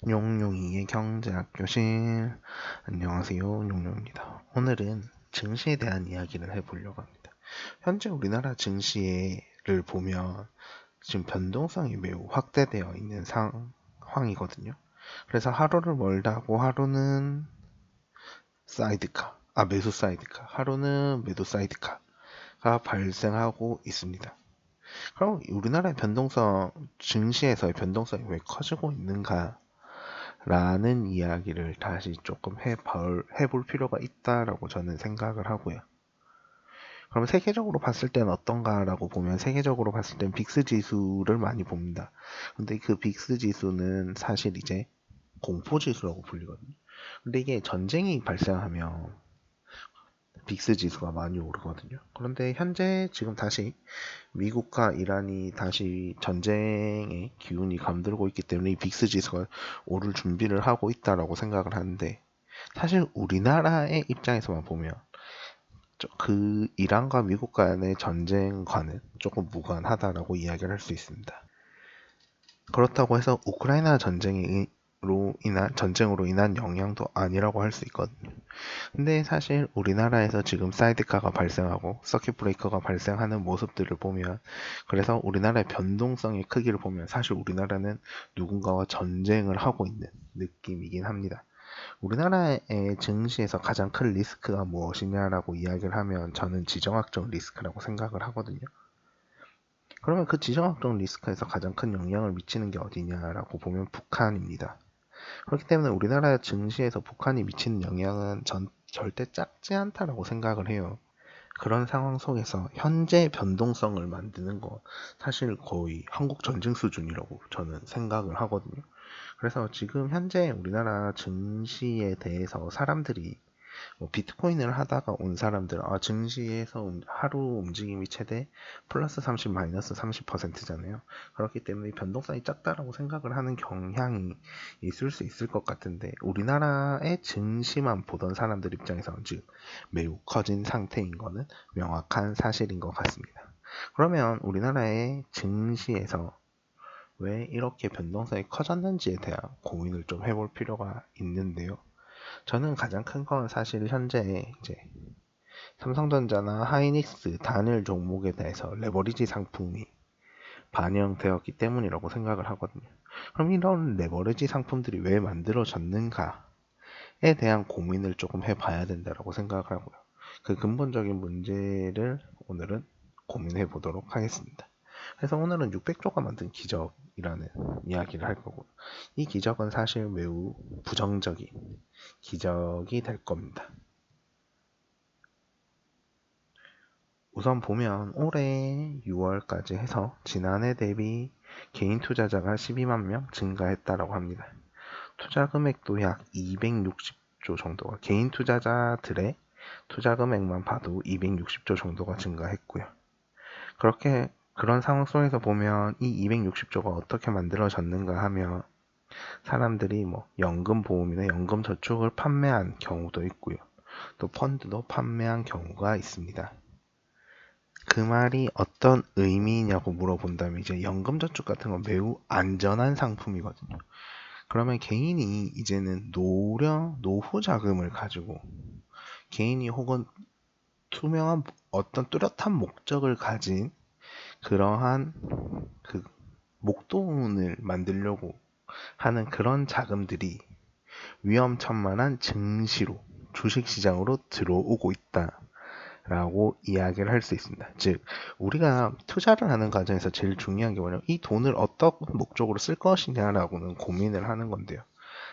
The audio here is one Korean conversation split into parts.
용용이의 경제학교실. 안녕하세요, 용용입니다. 오늘은 증시에 대한 이야기를 해보려고 합니다. 현재 우리나라 증시를 보면 지금 변동성이 매우 확대되어 있는 상황이거든요. 그래서 하루를 멀다고 하루는 매수 사이드카, 하루는 매도 사이드카가 발생하고 있습니다. 그럼 우리나라의 증시에서의 변동성이 왜 커지고 있는가? 라는 이야기를 다시 조금 해볼 필요가 있다라고 저는 생각을 하고요. 그럼 세계적으로 봤을 때는 어떤가라고 보면 세계적으로 봤을 땐 빅스 지수를 많이 봅니다. 근데 그 빅스 지수는 사실 이제 공포 지수라고 불리거든요. 근데 이게 전쟁이 발생하면 빅스 지수가 많이 오르거든요. 그런데 현재 지금 다시 미국과 이란이 다시 전쟁의 기운이 감돌고 있기 때문에 이 빅스 지수가 오를 준비를 하고 있다라고 생각을 하는데, 사실 우리나라의 입장에서만 보면 그 이란과 미국 간의 전쟁과는 조금 무관하다라고 이야기를 할 수 있습니다. 그렇다고 해서 우크라이나 전쟁으로 인한 영향도 아니라고 할 수 있거든요. 근데 사실 우리나라에서 지금 사이드카가 발생하고 서킷 브레이커가 발생하는 모습들을 보면, 그래서 우리나라의 변동성의 크기를 보면 사실 우리나라는 누군가와 전쟁을 하고 있는 느낌이긴 합니다. 우리나라의 증시에서 가장 큰 리스크가 무엇이냐라고 이야기를 하면 저는 지정학적 리스크라고 생각을 하거든요. 그러면 그 지정학적 리스크에서 가장 큰 영향을 미치는 게 어디냐라고 보면 북한입니다. 그렇기 때문에 우리나라 증시에서 북한이 미치는 영향은 절대 작지 않다라고 생각을 해요. 그런 상황 속에서 현재 변동성을 만드는 거 사실 거의 한국 전쟁 수준이라고 저는 생각을 하거든요. 그래서 지금 현재 우리나라 증시에 대해서 사람들이 비트코인을 하다가 온 사람들, 증시에서 하루 움직임이 최대 플러스 30, 마이너스 30%잖아요. 그렇기 때문에 변동성이 작다라고 생각을 하는 경향이 있을 수 있을 것 같은데, 우리나라의 증시만 보던 사람들 입장에서는 지금 매우 커진 상태인 거는 명확한 사실인 것 같습니다. 그러면 우리나라의 증시에서 왜 이렇게 변동성이 커졌는지에 대한 고민을 좀 해볼 필요가 있는데요. 저는 가장 큰 건 사실 현재 이제 삼성전자나 하이닉스 단일 종목에 대해서 레버리지 상품이 반영되었기 때문이라고 생각을 하거든요. 그럼 이런 레버리지 상품들이 왜 만들어졌는가에 대한 고민을 조금 해봐야 된다고 생각을 하고요. 그 근본적인 문제를 오늘은 고민해 보도록 하겠습니다. 그래서 오늘은 600조가 만든 기적이라는 이야기를 할 거고, 이 기적은 사실 매우 부정적인 기적이 될 겁니다. 우선 보면 올해 6월까지 해서 지난해 대비 개인 투자자가 12만 명 증가했다라고 합니다. 투자 금액도 약 260조 정도가, 개인 투자자들의 투자 금액만 봐도 260조 정도가 증가했고요. 그런 상황 속에서 보면 이 260조가 어떻게 만들어졌는가 하면 사람들이 연금 보험이나 연금 저축을 판매한 경우도 있고요. 또 펀드도 판매한 경우가 있습니다. 그 말이 어떤 의미냐고 물어본다면, 이제 연금 저축 같은 건 매우 안전한 상품이거든요. 그러면 개인이 이제는 노후 자금을 가지고 개인이 혹은 투명한 어떤 뚜렷한 목적을 가진 그러한 그 목돈을 만들려고 하는 그런 자금들이 위험천만한 증시로, 주식시장으로 들어오고 있다라고 이야기를 할 수 있습니다. 즉, 우리가 투자를 하는 과정에서 제일 중요한 게 뭐냐면 이 돈을 어떤 목적으로 쓸 것이냐라고는 고민을 하는 건데요.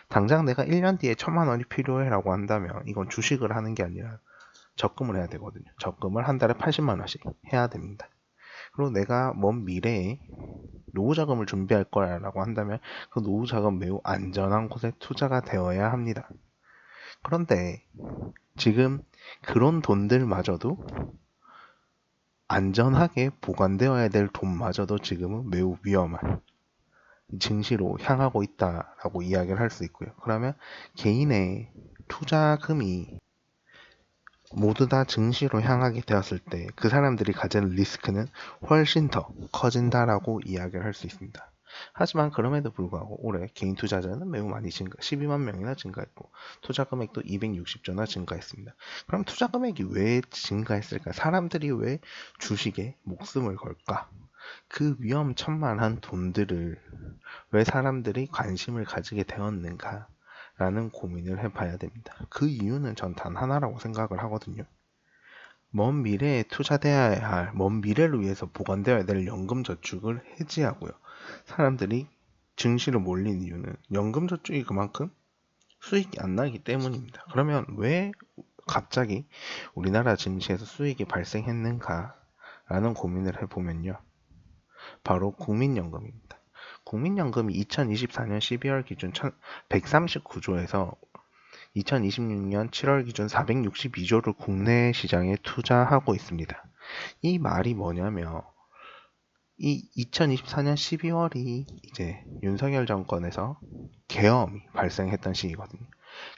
당장 내가 1년 뒤에 1,000만 원이 필요해라고 한다면 이건 주식을 하는 게 아니라 적금을 해야 되거든요. 적금을 한 달에 80만 원씩 해야 됩니다. 그리고 내가 먼 미래에 노후 자금을 준비할 거야라고 한다면 그 노후 자금 매우 안전한 곳에 투자가 되어야 합니다. 그런데 지금 그런 돈들마저도, 안전하게 보관되어야 될 돈마저도 지금은 매우 위험한 증시로 향하고 있다라고 이야기를 할 수 있고요. 그러면 개인의 투자금이 모두 다 증시로 향하게 되었을 때 그 사람들이 가지는 리스크는 훨씬 더 커진다라고 이야기를 할 수 있습니다. 하지만 그럼에도 불구하고 올해 개인 투자자는 매우 많이 12만 명이나 증가했고 투자 금액도 260조나 증가했습니다. 그럼 투자 금액이 왜 증가했을까? 사람들이 왜 주식에 목숨을 걸까? 그 위험천만한 돈들을 왜 사람들이 관심을 가지게 되었는가? 라는 고민을 해봐야 됩니다. 그 이유는 전 단 하나라고 생각을 하거든요. 먼 미래에 투자되어야 할, 먼 미래를 위해서 보관되어야 될 연금 저축을 해지하고요. 사람들이 증시로 몰린 이유는 연금 저축이 그만큼 수익이 안 나기 때문입니다. 그러면 왜 갑자기 우리나라 증시에서 수익이 발생했는가? 라는 고민을 해보면요. 바로 국민연금입니다. 국민연금이 2024년 12월 기준 139조에서 2026년 7월 기준 462조를 국내 시장에 투자하고 있습니다. 이 말이 뭐냐면 이 2024년 12월이 이제 윤석열 정권에서 계엄이 발생했던 시기거든요.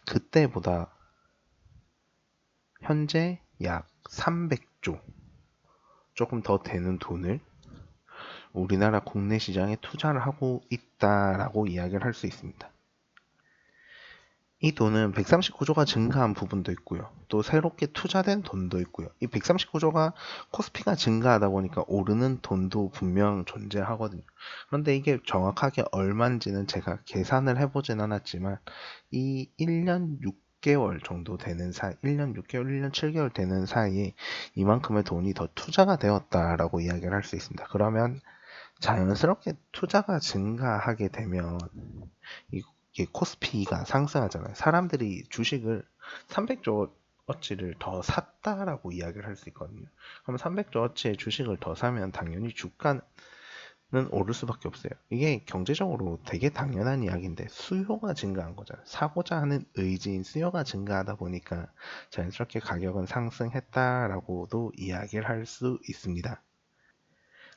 그때보다 현재 약 300조 조금 더 되는 돈을 우리나라 국내 시장에 투자를 하고 있다라고 이야기를 할 수 있습니다. 이 돈은 139조가 증가한 부분도 있고요. 또 새롭게 투자된 돈도 있고요. 이 139조가 코스피가 증가하다 보니까 오르는 돈도 분명 존재하거든요. 그런데 이게 정확하게 얼마인지는 제가 계산을 해보진 않았지만 이 1년 6개월 정도 되는 1년 6개월, 1년 7개월 되는 사이에 이만큼의 돈이 더 투자가 되었다라고 이야기를 할 수 있습니다. 그러면 자연스럽게 투자가 증가하게 되면 이게 코스피가 상승하잖아요. 사람들이 주식을 300조 어치를 더 샀다라고 이야기를 할 수 있거든요. 그럼 300조 어치의 주식을 더 사면 당연히 주가는 오를 수밖에 없어요. 이게 경제적으로 되게 당연한 이야기인데 수요가 증가한 거잖아요. 사고자 하는 의지인 수요가 증가하다 보니까 자연스럽게 가격은 상승했다라고도 이야기를 할 수 있습니다.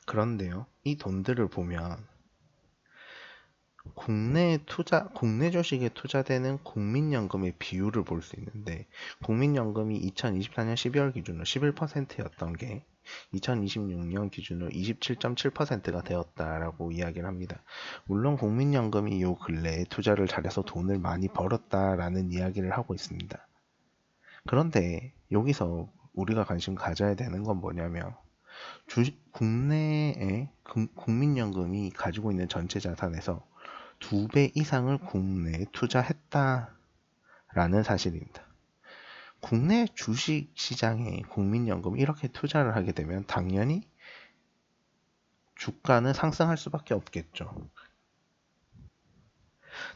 그런데요, 이 돈들을 보면 국내 주식에 투자되는 국민연금의 비율을 볼 수 있는데, 국민연금이 2024년 12월 기준으로 11%였던 게 2026년 기준으로 27.7%가 되었다라고 이야기를 합니다. 물론 국민연금이 요 근래에 투자를 잘해서 돈을 많이 벌었다라는 이야기를 하고 있습니다. 그런데 여기서 우리가 관심 가져야 되는 건 뭐냐면, 국내에 국민연금이 가지고 있는 전체 자산에서 2배 이상을 국내에 투자했다라는 사실입니다. 국내 주식 시장에 국민연금이 이렇게 투자를 하게 되면 당연히 주가는 상승할 수밖에 없겠죠.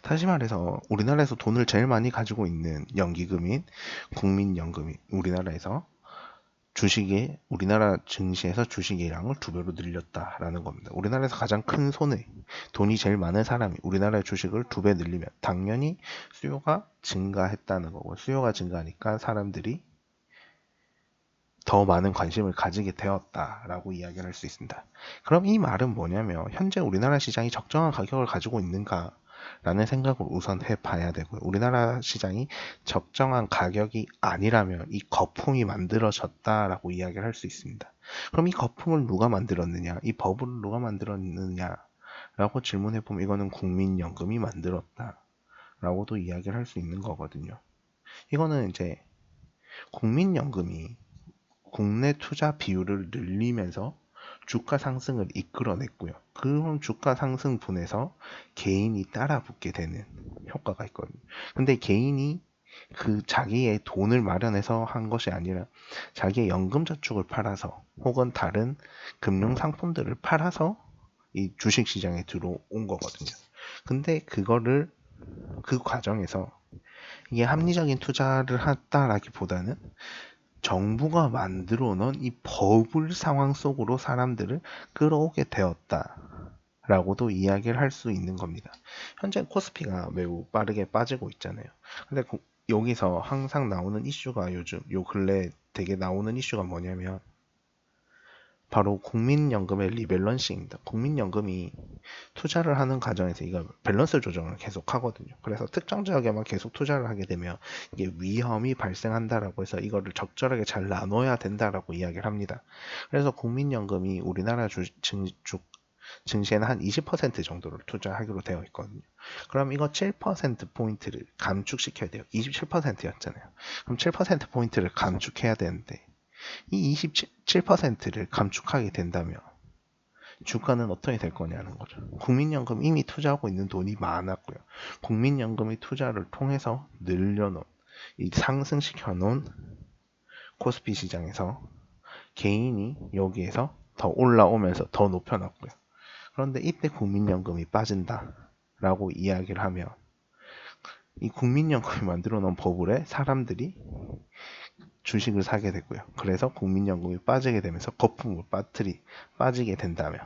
다시 말해서 우리나라에서 돈을 제일 많이 가지고 있는 연기금인 국민연금이 우리나라에서 우리나라 증시에서 주식이랑을 2배로 늘렸다라는 겁니다. 우리나라에서 가장 큰 손해, 돈이 제일 많은 사람이 우리나라의 주식을 2배 늘리면 당연히 수요가 증가했다는 거고, 수요가 증가하니까 사람들이 더 많은 관심을 가지게 되었다라고 이야기를 할 수 있습니다. 그럼 이 말은 뭐냐면 현재 우리나라 시장이 적정한 가격을 가지고 있는가? 라는 생각을 우선 해봐야 되고요. 우리나라 시장이 적정한 가격이 아니라면 이 거품이 만들어졌다라고 이야기를 할 수 있습니다. 그럼 이 거품을 누가 만들었느냐? 이 법을 누가 만들었느냐? 라고 질문해보면 이거는 국민연금이 만들었다라고도 이야기를 할 수 있는 거거든요. 이거는 이제 국민연금이 국내 투자 비율을 늘리면서 주가 상승을 이끌어냈고요. 그런 주가 상승분에서 개인이 따라 붙게 되는 효과가 있거든요. 근데 개인이 자기의 돈을 마련해서 한 것이 아니라 자기의 연금 저축을 팔아서 혹은 다른 금융 상품들을 팔아서 이 주식 시장에 들어온 거거든요. 근데 그 과정에서 이게 합리적인 투자를 했다라기보다는 정부가 만들어 놓은 이 버블 상황 속으로 사람들을 끌어오게 되었다라고도 이야기를 할 수 있는 겁니다. 현재 코스피가 매우 빠르게 빠지고 있잖아요. 근데 여기서 항상 나오는 이슈가 요 근래 되게 나오는 이슈가 뭐냐면 바로 국민연금의 리밸런싱입니다. 국민연금이 투자를 하는 과정에서 이거 밸런스 조정을 계속 하거든요. 그래서 특정 지역에만 계속 투자를 하게 되면 이게 위험이 발생한다라고 해서 이거를 적절하게 잘 나눠야 된다라고 이야기를 합니다. 그래서 국민연금이 우리나라 증시에는 한 20% 정도를 투자하기로 되어 있거든요. 그럼 이거 7%포인트를 감축시켜야 돼요. 27%였잖아요. 그럼 7%포인트를 감축해야 되는데 이 27%를 감축하게 된다면 주가는 어떻게 될 거냐는 거죠. 국민연금 이미 투자하고 있는 돈이 많았고요. 국민연금이 투자를 통해서 늘려놓은, 이 상승시켜 놓은 코스피 시장에서 개인이 여기에서 더 올라오면서 더 높여놨고요. 그런데 이때 국민연금이 빠진다라고 이야기를 하면 이 국민연금이 만들어 놓은 버블에 사람들이 주식을 사게 되고요. 그래서 국민연금이 빠지게 되면서 거품을 빠지게 된다면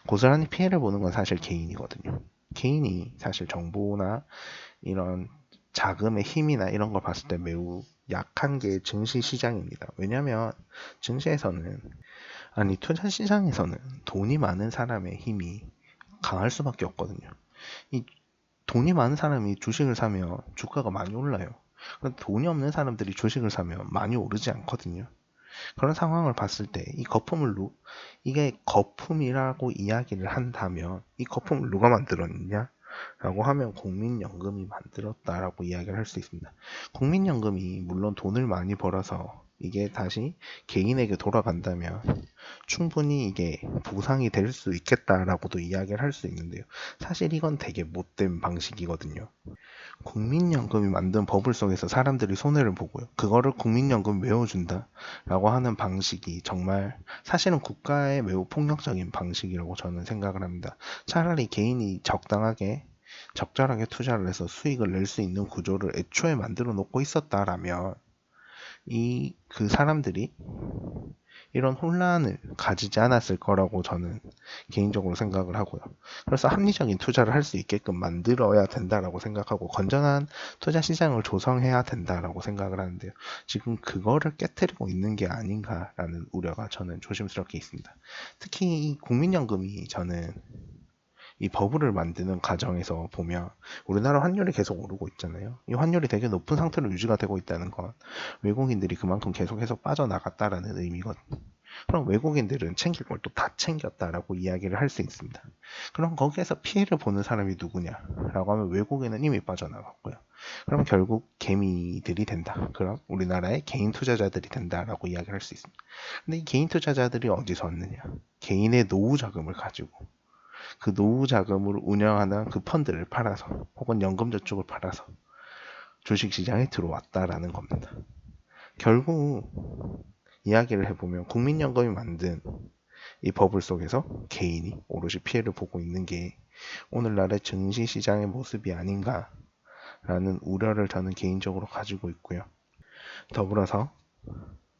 고스란히 피해를 보는 건 사실 개인이거든요. 개인이 사실 정보나 이런 자금의 힘이나 이런 걸 봤을 때 매우 약한 게 증시 시장입니다. 왜냐하면 증시에서는 아니 투자 시장에서는 돈이 많은 사람의 힘이 강할 수밖에 없거든요. 이 돈이 많은 사람이 주식을 사면 주가가 많이 올라요. 그런데 돈이 없는 사람들이 주식을 사면 많이 오르지 않거든요. 그런 상황을 봤을 때 이 거품을 이게 거품이라고 이야기를 한다면 이 거품을 누가 만들었느냐? 라고 하면 국민연금이 만들었다라고 이야기를 할 수 있습니다. 국민연금이 물론 돈을 많이 벌어서 이게 다시 개인에게 돌아간다면 충분히 이게 보상이 될 수 있겠다라고도 이야기를 할 수 있는데요. 사실 이건 되게 못된 방식이거든요. 국민연금이 만든 버블 속에서 사람들이 손해를 보고요. 그거를 국민연금 메워준다 라고 하는 방식이 정말 사실은 국가의 매우 폭력적인 방식이라고 저는 생각을 합니다. 차라리 개인이 적절하게 투자를 해서 수익을 낼 수 있는 구조를 애초에 만들어 놓고 있었다라면 그 사람들이 이런 혼란을 가지지 않았을 거라고 저는 개인적으로 생각을 하고요. 그래서 합리적인 투자를 할 수 있게끔 만들어야 된다라고 생각하고 건전한 투자 시장을 조성해야 된다라고 생각을 하는데요. 지금 그거를 깨뜨리고 있는 게 아닌가라는 우려가 저는 조심스럽게 있습니다. 특히 이 국민연금이 저는 이 버블을 만드는 과정에서 보면 우리나라 환율이 계속 오르고 있잖아요. 이 환율이 되게 높은 상태로 유지가 되고 있다는 건 외국인들이 그만큼 계속해서 빠져나갔다라는 의미거든요. 그럼 외국인들은 챙길 걸 또 다 챙겼다라고 이야기를 할 수 있습니다. 그럼 거기에서 피해를 보는 사람이 누구냐라고 하면 외국인은 이미 빠져나갔고요. 그럼 결국 개미들이 된다. 그럼 우리나라의 개인 투자자들이 된다라고 이야기를 할 수 있습니다. 근데 이 개인 투자자들이 어디서 왔느냐? 개인의 노후 자금을 가지고 그 노후 자금으로 운영하는 그 펀드를 팔아서 혹은 연금저축을 팔아서 주식시장에 들어왔다라는 겁니다. 결국 이야기를 해보면 국민연금이 만든 이 버블 속에서 개인이 오롯이 피해를 보고 있는 게 오늘날의 증시시장의 모습이 아닌가라는 우려를 저는 개인적으로 가지고 있고요. 더불어서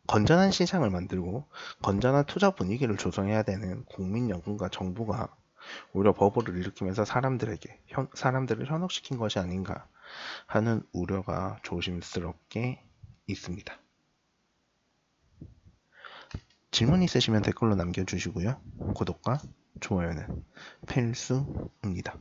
건전한 시장을 만들고 건전한 투자 분위기를 조성해야 되는 국민연금과 정부가 오히려 버블을 일으키면서 사람들을 현혹시킨 것이 아닌가 하는 우려가 조심스럽게 있습니다. 질문 있으시면 댓글로 남겨주시고요. 구독과 좋아요는 필수입니다.